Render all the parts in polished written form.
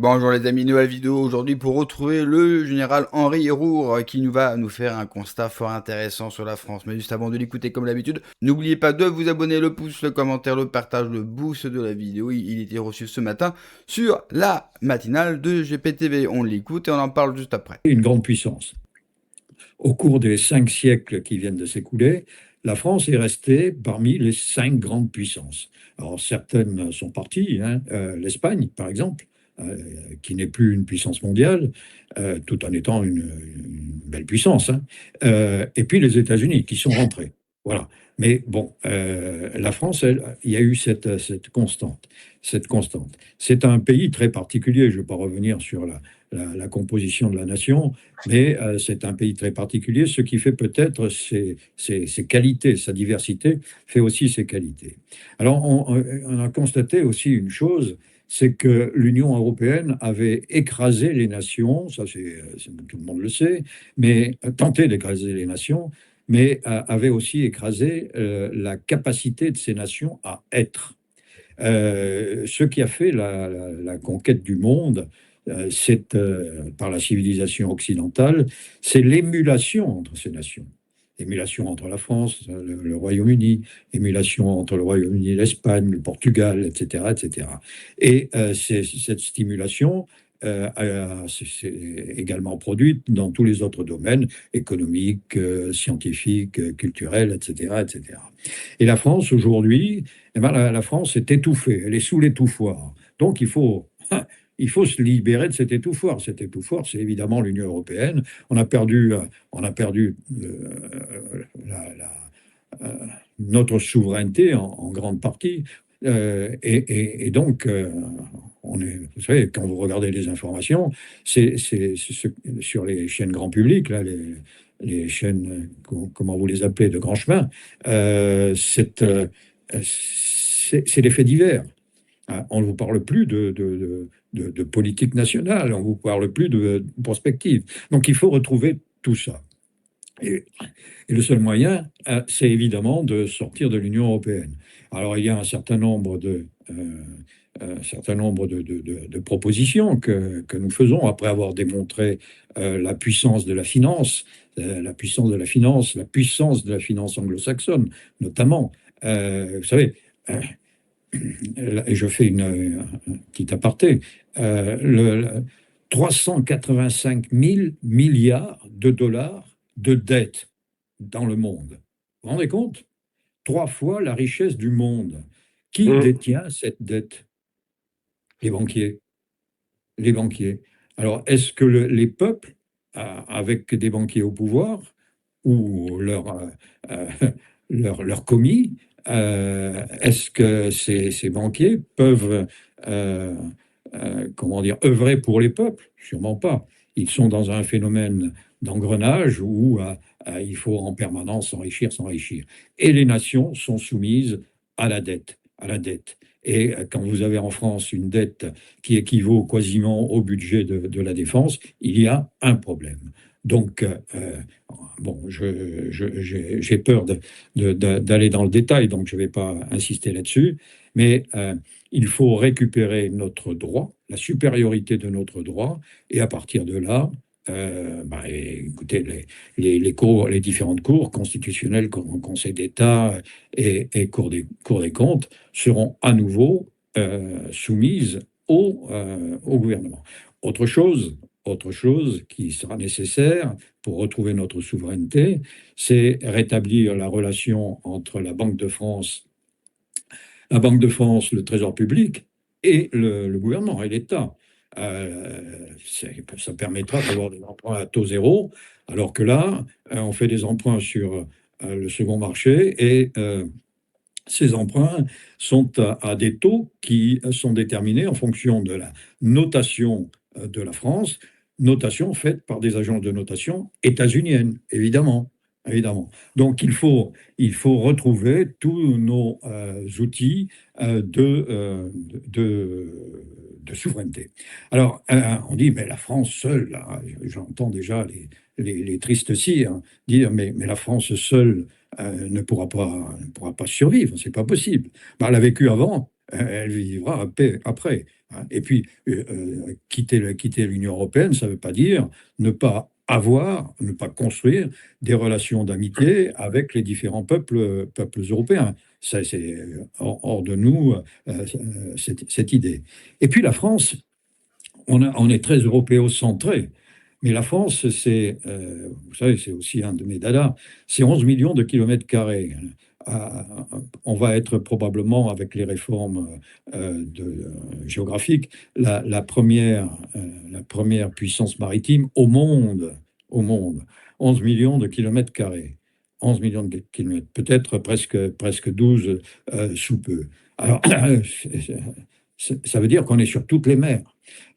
Bonjour les amis, nouvelle vidéo aujourd'hui pour retrouver le général Henri Hérour qui nous va nous faire un constat fort intéressant sur la France. Mais juste avant de l'écouter comme d'habitude, n'oubliez pas de vous abonner, le pouce, le commentaire, le partage, le boost de la vidéo. Il était reçu ce matin sur la matinale de GPTV. On l'écoute et on en parle juste après. Une grande puissance. Au cours des 5 siècles qui viennent de s'écouler, la France est restée parmi les 5 grandes puissances. Alors certaines sont parties, hein, l'Espagne par exemple, qui n'est plus une puissance mondiale, tout en étant une belle puissance, hein. Et puis les États-Unis qui sont rentrés. Voilà. Mais bon, la France, il y a eu cette constante. Cette constante. C'est un pays très particulier. Je ne vais pas revenir sur la composition de la nation, mais c'est un pays très particulier, ce qui fait peut-être ses qualités, sa diversité fait aussi ses qualités. Alors, on a constaté aussi une chose, c'est que l'Union européenne avait écrasé les nations, ça tout le monde le sait, mais tenté d'écraser les nations, mais avait aussi écrasé la capacité de ces nations à être. Ce qui a fait la conquête du monde, c'est par la civilisation occidentale, c'est l'émulation entre ces nations. Émulation entre la France, le Royaume-Uni, émulation entre le Royaume-Uni et l'Espagne, le Portugal, etc., etc. Et cette stimulation c'est également produite dans tous les autres domaines économiques, scientifiques, culturels, etc., etc. Et la France, aujourd'hui, eh ben, la France est étouffée, elle est sous l'étouffoir. Donc il faut se libérer de cet étouffoir. Cet étouffoir, c'est évidemment l'Union européenne. On a perdu notre souveraineté en grande partie. Et donc, vous savez, quand vous regardez les informations, sur les chaînes grand public, là, les chaînes, comment vous les appelez, de grand chemin, c'est des faits divers. On ne vous parle plus de politique nationale, on ne vous parle plus de prospective. Donc il faut retrouver tout ça. Et le seul moyen, c'est évidemment de sortir de l'Union européenne. Alors il y a un certain nombre de propositions que nous faisons après avoir démontré la puissance de la finance, la puissance de la finance, la puissance de la finance anglo-saxonne, notamment. Vous savez, et je fais un petit aparté, le 385 000 milliards de dollars de dette dans le monde. Vous vous rendez compte? 3 fois la richesse du monde. Qui détient cette dette? Les banquiers. Les banquiers. Alors, est-ce que les peuples, avec des banquiers au pouvoir, ou euh, leur commis, est-ce que ces banquiers peuvent, comment dire, œuvrer pour les peuples? Sûrement pas. Ils sont dans un phénomène d'engrenage où il faut en permanence s'enrichir, s'enrichir. Et les nations sont soumises à la dette, à la dette. Et quand vous avez en France une dette qui équivaut quasiment au budget de la défense, il y a un problème. Donc, bon, j'ai peur d'aller dans le détail, donc je ne vais pas insister là-dessus, mais il faut récupérer notre droit, la supériorité de notre droit, et à partir de là, écoutez, les différentes cours constitutionnelles, Conseil d'État et Cour des comptes seront à nouveau soumises au gouvernement. Autre chose, autre chose qui sera nécessaire pour retrouver notre souveraineté, c'est rétablir la relation entre la Banque de France, le Trésor public et le gouvernement et l'État. Ça permettra d'avoir des emprunts à taux zéro, alors que là, on fait des emprunts sur le second marché et ces emprunts sont à des taux qui sont déterminés en fonction de la notation de la France, notation faite par des agences de notation états-uniennes, évidemment. Évidemment. Donc il faut retrouver tous nos outils de souveraineté. Alors, on dit, mais la France seule, là, j'entends déjà les tristes sires dire, mais la France seule ne pourra pas survivre, c'est pas possible. Ben, elle a vécu avant, elle vivra après. Hein. Et puis, quitter l'Union européenne, ça ne veut pas dire ne pas avoir, ne pas construire des relations d'amitié avec les différents peuples européens. Ça, c'est hors de nous, cette idée. Et puis la France, on est très européocentré. Mais la France, vous savez, c'est aussi un de mes dadas, c'est 11 millions de kilomètres carrés. Euh, on va être probablement, avec les réformes géographiques, la première puissance maritime au monde, au monde. 11 millions de kilomètres carrés. 11 millions de kilomètres, peut-être presque 12 sous peu. Alors, ça veut dire qu'on est sur toutes les mers.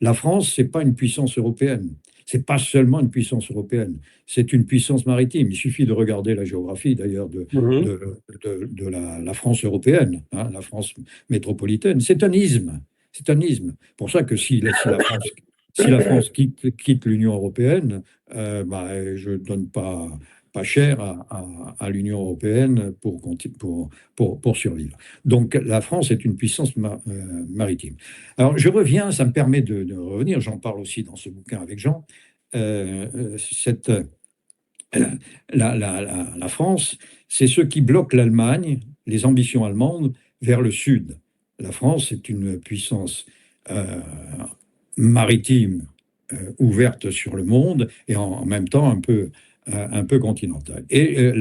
La France, c'est pas une puissance européenne. C'est pas seulement une puissance européenne, c'est une puissance maritime. Il suffit de regarder la géographie, d'ailleurs, Mhm. de la France européenne, hein, la France métropolitaine. C'est un isthme. C'est un isthme. Pour ça que si la France quitte l'Union européenne, bah, je ne donne pas cher à l'Union européenne pour survivre. Donc la France est une puissance maritime. Alors je reviens, ça me permet de revenir, j'en parle aussi dans ce bouquin avec Jean, cette, la France, c'est ce qui bloque l'Allemagne, les ambitions allemandes, vers le sud. La France est une puissance euh, maritime ouverte sur le monde et en même temps un peu continentale. Et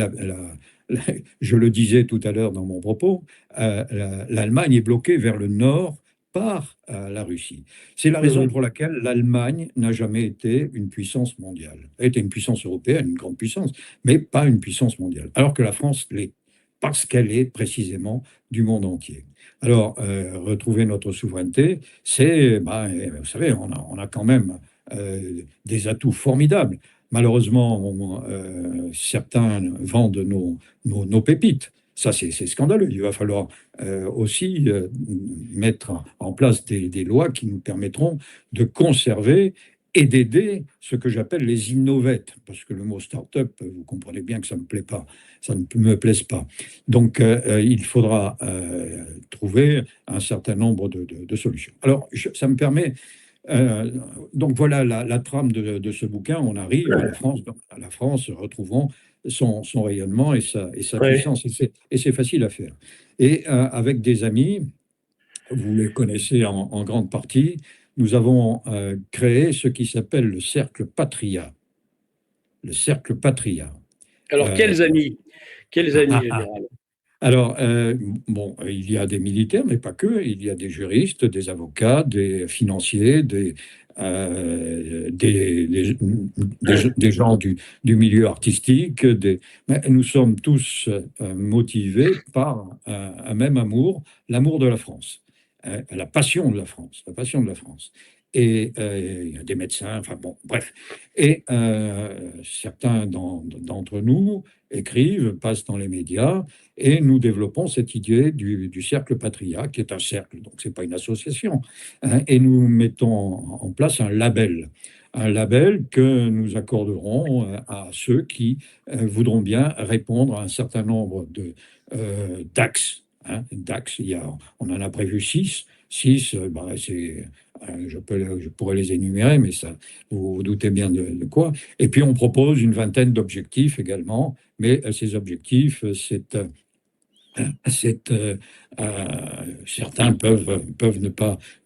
je le disais tout à l'heure dans mon propos, l'Allemagne est bloquée vers le nord par la Russie. C'est la raison Mhm. pour laquelle l'Allemagne n'a jamais été une puissance mondiale. Elle était une puissance européenne, une grande puissance, mais pas une puissance mondiale. Alors que la France l'est, parce qu'elle est précisément du monde entier. Alors, retrouver notre souveraineté, vous savez, on a quand même des atouts formidables. Malheureusement, certains vendent nos pépites. Ça, c'est scandaleux. Il va falloir aussi mettre en place des lois qui nous permettront de conserver et d'aider ce que j'appelle les innovettes, parce que le mot start-up, vous comprenez bien que ça ne me plaît pas, ça ne me plaise pas. Donc, il faudra trouver un certain nombre de solutions. Alors, ça me permet euh, donc voilà la trame de ce bouquin. On arrive à la France retrouvant son rayonnement et sa Ouais. puissance. Et c'est facile à faire. Et avec des amis, vous les connaissez en grande partie, nous avons créé ce qui s'appelle le Cercle Patria. Le Cercle Patria. Alors, Euh, quels ah, amis, ah, ah. général? Alors, bon, il y a des militaires, mais pas que. Il y a des juristes, des avocats, des financiers, des gens du milieu artistique. Mais nous sommes tous motivés par un même amour, l'amour de la France, la passion de la France, la passion de la France. Et il y a des médecins, enfin bon, bref. Et certains d'entre nous écrivent, passent dans les médias, et nous développons cette idée du cercle Patria, qui est un cercle, donc ce n'est pas une association. Hein, et nous mettons en place un label que nous accorderons à ceux qui voudront bien répondre à un certain nombre d'axes. Hein, d'axes, on en a prévu six, je pourrais les énumérer, mais ça, vous vous doutez bien de quoi. Et puis on propose une vingtaine d'objectifs également, mais ces objectifs, certains peuvent ne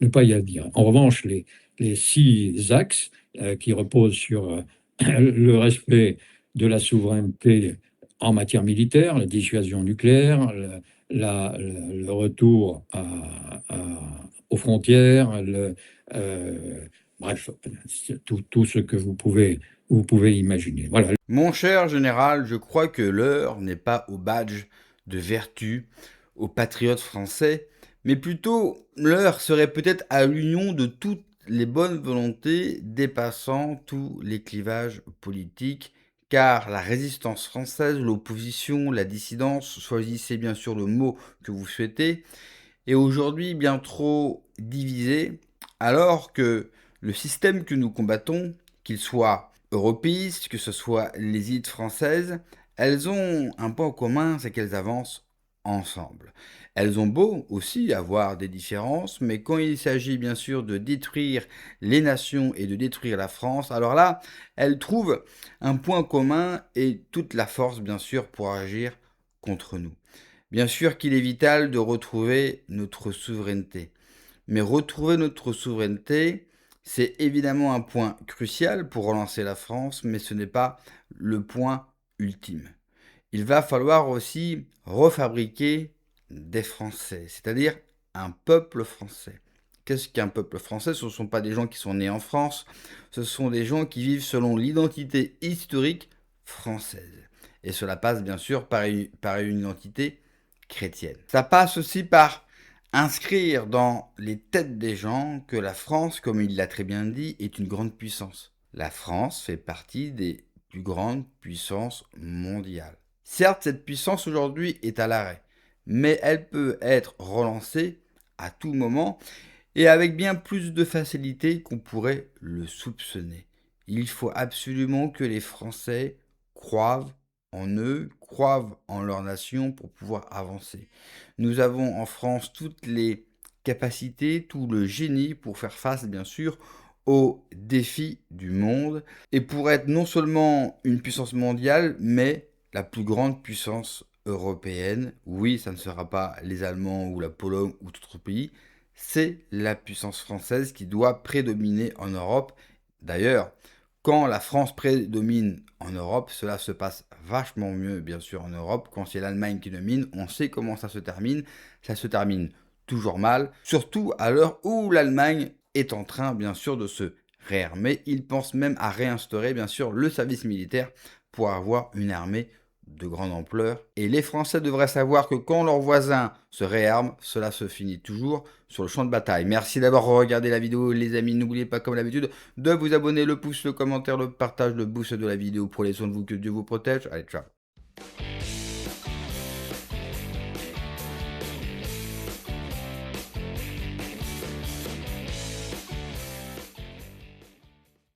pas y adhérer. En revanche, les six axes qui reposent sur le respect de la souveraineté en matière militaire, la dissuasion nucléaire, le retour aux frontières, bref, tout ce que vous pouvez imaginer. Voilà. Mon cher général, je crois que l'heure n'est pas au badge de vertu, aux patriotes français, mais plutôt l'heure serait peut-être à l'union de toutes les bonnes volontés dépassant tous les clivages politiques, car la résistance française, l'opposition, la dissidence, choisissez bien sûr le mot que vous souhaitez, est aujourd'hui bien trop divisée, alors que le système que nous combattons, qu'il soit européistes, que ce soit les élites françaises, elles ont un point en commun, c'est qu'elles avancent ensemble. Elles ont beau aussi avoir des différences, mais quand il s'agit bien sûr de détruire les nations et de détruire la France, alors là, elles trouvent un point commun et toute la force bien sûr pour agir contre nous. Bien sûr qu'il est vital de retrouver notre souveraineté. Mais retrouver notre souveraineté, c'est évidemment un point crucial pour relancer la France, mais ce n'est pas le point ultime. Il va falloir aussi refabriquer des Français, c'est-à-dire un peuple français. Qu'est-ce qu'un peuple français? Ce ne sont pas des gens qui sont nés en France, ce sont des gens qui vivent selon l'identité historique française. Et cela passe bien sûr par une identité chrétienne. Ça passe aussi par inscrire dans les têtes des gens que la France, comme il l'a très bien dit, est une grande puissance. La France fait partie des plus grandes puissances mondiales. Certes, cette puissance aujourd'hui est à l'arrêt, mais elle peut être relancée à tout moment et avec bien plus de facilité qu'on pourrait le soupçonner. Il faut absolument que les Français croient en eux, croient en leur nation pour pouvoir avancer. Nous avons en France toutes les capacités, tout le génie pour faire face, bien sûr, aux défis du monde et pour être non seulement une puissance mondiale, mais la plus grande puissance européenne. Oui, ça ne sera pas les Allemands ou la Pologne ou tout autre pays, c'est la puissance française qui doit prédominer en Europe. D'ailleurs, quand la France prédomine en Europe, cela se passe vachement mieux, bien sûr, en Europe. Quand c'est l'Allemagne qui domine, on sait comment ça se termine. Ça se termine toujours mal, surtout à l'heure où l'Allemagne est en train, bien sûr, de se réarmer. Ils pensent même à réinstaurer, bien sûr, le service militaire pour avoir une armée de grande ampleur. Et les Français devraient savoir que quand leurs voisins se réarment, cela se finit toujours sur le champ de bataille. Merci d'avoir regardé la vidéo, les amis. N'oubliez pas, comme d'habitude, de vous abonner, le pouce, le commentaire, le partage, le boost de la vidéo. Prenez soin de vous, que Dieu vous protège. Allez, ciao.